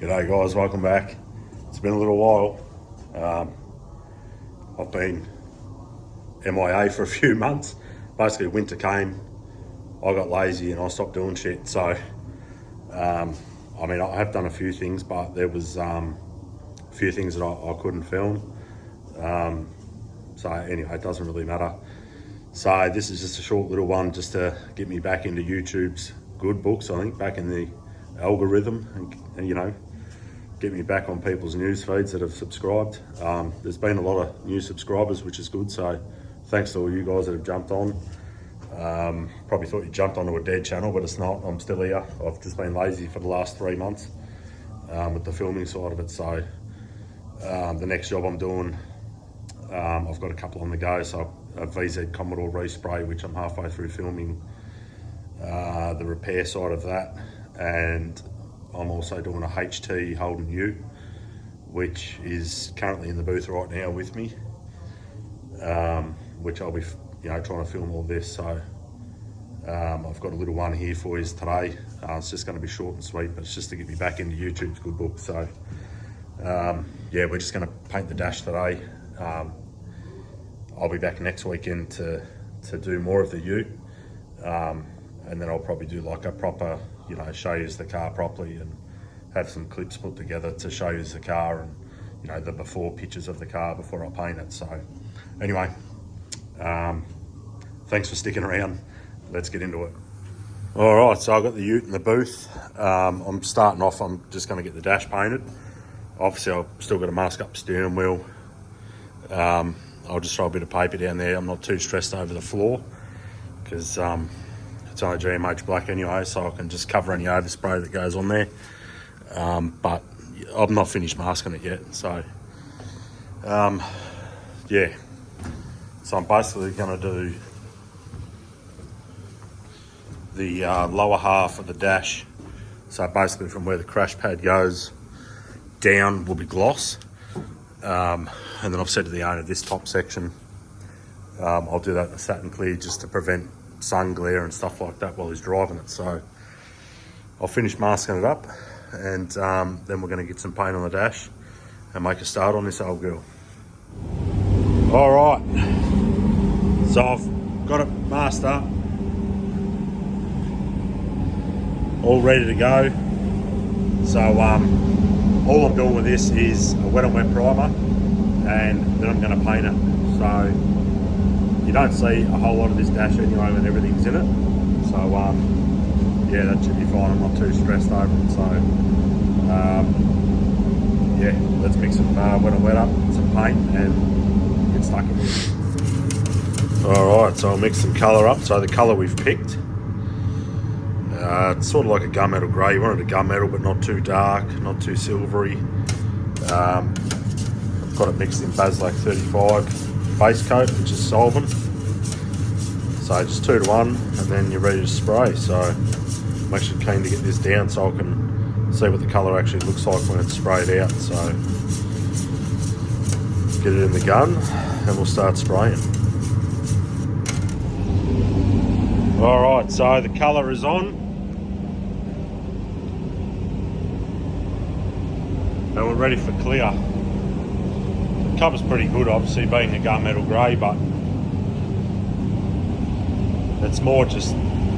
G'day guys, welcome back. It's been a little while. I've been MIA for a few months. Basically winter came, I got lazy and I stopped doing shit. So, I mean, I have done a few things, but there was a few things that I couldn't film. So anyway, it doesn't really matter. So this is just a short little one just to get me back into YouTube's good books, I think, back in the algorithm and you know, get me back on people's news feeds that have subscribed. There's been a lot of new subscribers, which is good, so thanks to all you guys that have jumped on. Probably thought you jumped onto a dead channel, but it's not. I'm still here. I've just been lazy for the last 3 months with the filming side of it. So the next job I'm doing, I've got a couple on the go. So a VZ Commodore Respray, which I'm halfway through filming the repair side of that, and I'm also doing a HT Holden U, which is currently in the booth right now with me, which I'll be, you know, trying to film all this. So I've got a little one here for you today. It's just going to be short and sweet, but it's just to get me back into YouTube's good book. So yeah, we're just going to paint the dash today. I'll be back next weekend to do more of the U, and then I'll probably do like a proper, you know, show you the car properly and have some clips put together to show you the car and, you know, the before pictures of the car before I paint it. So anyway, thanks for sticking around. Let's get into it. All right, so I've got the ute in the booth. I'm starting off, I'm just going to get the dash painted. Obviously I've still got to mask up the steering wheel. I'll just throw a bit of paper down there. I'm not too stressed over the floor because it's only GMH black anyway, so I can just cover any overspray that goes on there. But I've not finished masking it yet, so yeah. So I'm basically going to do the lower half of the dash. So basically from where the crash pad goes down will be gloss. And then I've said to the owner, this top section, I'll do that in a satin clear just to prevent sun glare and stuff like that while he's driving it. So I'll finish masking it up, and then we're going to get some paint on the dash and make a start on this old girl. All right, so I've got it masked up, all ready to go. So all I'm doing with this is a wet on wet primer, and then I'm going to paint it. So you don't see a whole lot of this dash anyway when everything's in it. So yeah, that should be fine. I'm not too stressed over it. So yeah, let's mix some wet on wet up, some paint, and get stuck in with it. All right, so I'll mix some colour up. So the colour we've picked, it's sort of like a gunmetal grey. You wanted a gunmetal, but not too dark, not too silvery. I've got it mixed in Baslac 35 base coat, which is solvent. So just 2 to 1, and then you're ready to spray. So I'm actually keen to get this down so I can see what the colour actually looks like when it's sprayed out. So get it in the gun, and we'll start spraying. All right, so the colour is on. And we're ready for clear. The cover's pretty good, obviously, being a gunmetal grey, but it's more just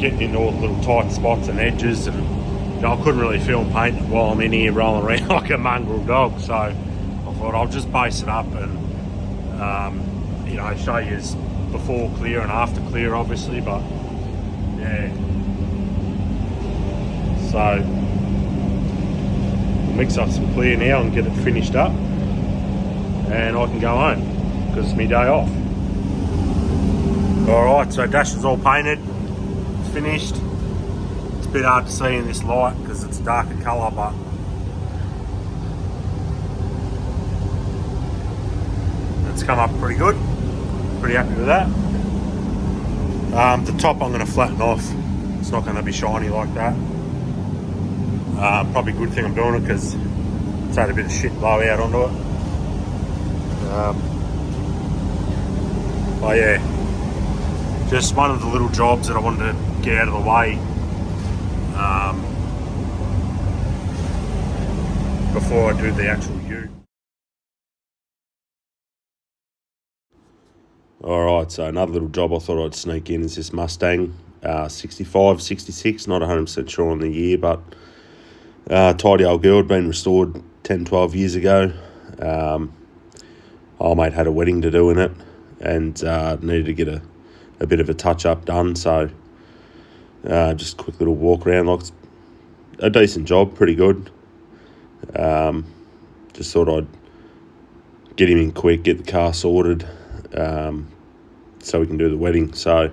getting into all the little tight spots and edges, and you know, I couldn't really film paint while I'm in here rolling around like a mongrel dog, so I thought I'll just base it up and you know, show you before clear and after clear, obviously. But yeah, so mix up some clear now and get it finished up, and I can go home because it's my day off. Alright, so dash is all painted, it's finished. It's a bit hard to see in this light because it's a darker colour, but it's come up pretty good. Pretty happy with that. The top I'm going to flatten off. It's not going to be shiny like that. Probably a good thing I'm doing it because it's had a bit of shit blow out onto it. Oh yeah, just one of the little jobs that I wanted to get out of the way. before I do the actual ute. Alright, so another little job I thought I'd sneak in is this Mustang, 65, 66, not 100% sure on the year, but tidy old girl, had been restored 10, 12 years ago. Old mate had a wedding to do in it and needed to get a bit of a touch-up done, so just a quick little walk around. Like, a decent job, pretty good. Just thought I'd get him in quick, get the car sorted, so we can do the wedding. So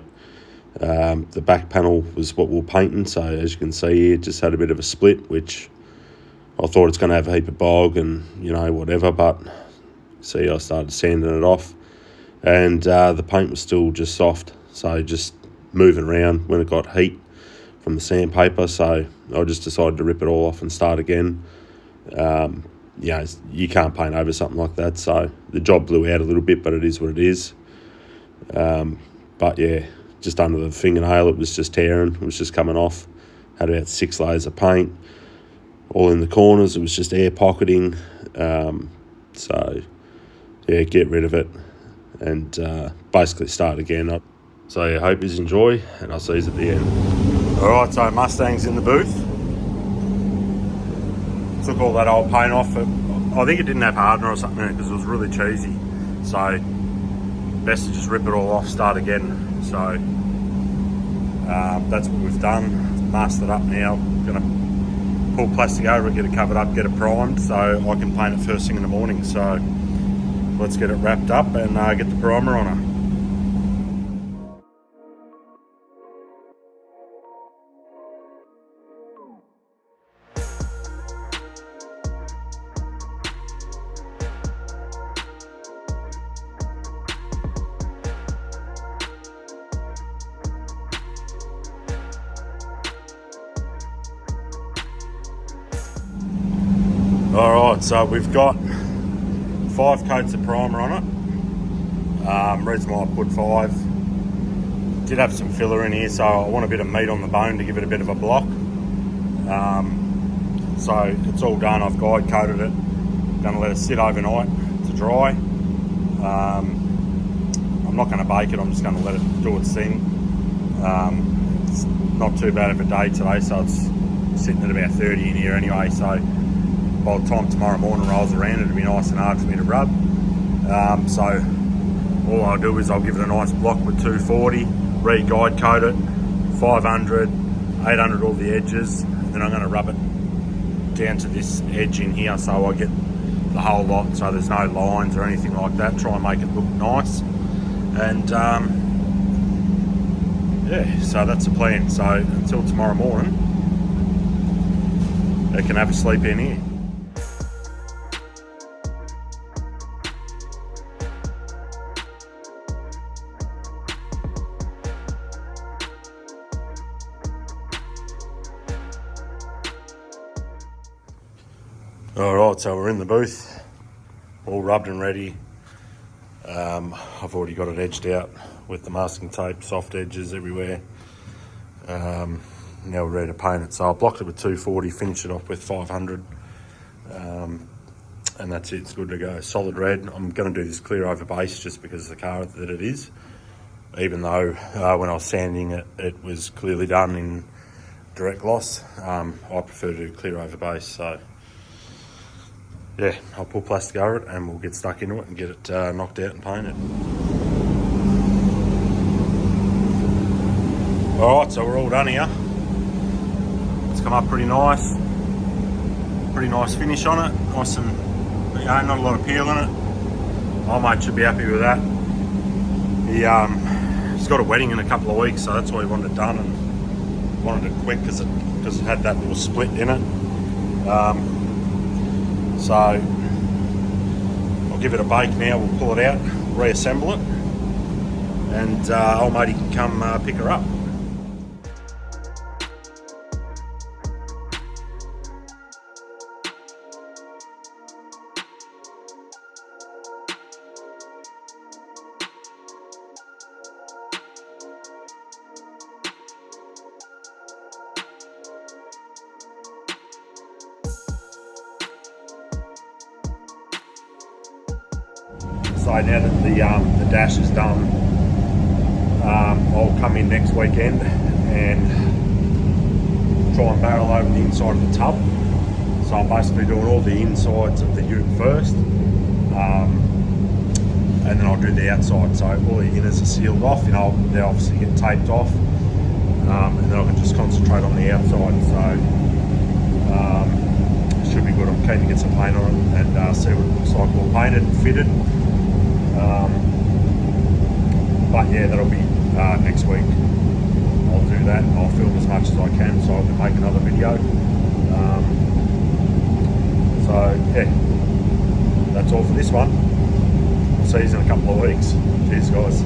the back panel was what we were painting, so as you can see here, it just had a bit of a split, which I thought it's going to have a heap of bog and, whatever, but see, I started sanding it off, and the paint was still just soft, so just moving around when it got heat from the sandpaper, so I just decided to rip it all off and start again. You can't paint over something like that, so the job blew out a little bit, but it is what it is. But yeah, just under the fingernail, it was just tearing, it was just coming off. Had about 6 layers of paint, all in the corners. It was just air pocketing. So yeah, get rid of it and basically start again. So yeah, hope you enjoy, and I'll see you at the end. Alright, so Mustang's in the booth. Took all that old paint off. I think it didn't have hardener or something in it because it was really cheesy. So best to just rip it all off, start again. So that's what we've done. Masked it up now. Gonna pull plastic over it, get it covered up, get it primed so I can paint it first thing in the morning. So let's get it wrapped up and get the primer on it. Alright, so we've got 5 coats of primer on it. Reason why I put 5. Did have some filler in here, so I want a bit of meat on the bone to give it a bit of a block. So it's all done. I've guide coated it. Gonna let it sit overnight to dry. I'm not gonna bake it, I'm just gonna let it do its thing. It's not too bad of a day today, so it's sitting at about 30 in here anyway, so by the time tomorrow morning rolls around, it'll be nice and hard for me to rub. So all I'll do is I'll give it a nice block with 240, re-guide coat it, 500, 800 all the edges, then I'm going to rub it down to this edge in here so I get the whole lot, so there's no lines or anything like that. Try and make it look nice. And yeah, so that's the plan. So until tomorrow morning, they can have a sleep in here. Alright, so we're in the booth, all rubbed and ready. I've already got it edged out with the masking tape, soft edges everywhere. Now we're ready to paint it. So I blocked it with 240, finished it off with 500. And that's it, it's good to go. Solid red. I'm going to do this clear over base just because of the car that it is. Even though when I was sanding it, it was clearly done in direct gloss. I prefer to do clear over base, so yeah, I'll pull plastic over it and we'll get stuck into it and get it knocked out and painted. Alright, so we're all done here. It's come up pretty nice. Pretty nice finish on it. Nice and, not a lot of peel in it. My mate should be happy with that. He's got a wedding in a couple of weeks, so that's why he wanted it done and wanted it quick because it had that little split in it. So I'll give it a bake now, we'll pull it out, reassemble it, and old matey can come pick her up. So now that the dash is done, I'll come in next weekend and try and barrel over the inside of the tub. So I'm basically doing all the insides of the ute first, and then I'll do the outside. So all the inners are sealed off, you know, they obviously get taped off, and then I can just concentrate on the outside. So it should be good. I'm keen to get some paint on it and see what it looks like all painted and fitted. But yeah, that'll be next week. I'll do that. I'll film as much as I can so I can make another video. So yeah, that's all for this one. I'll see you in a couple of weeks. Cheers, guys.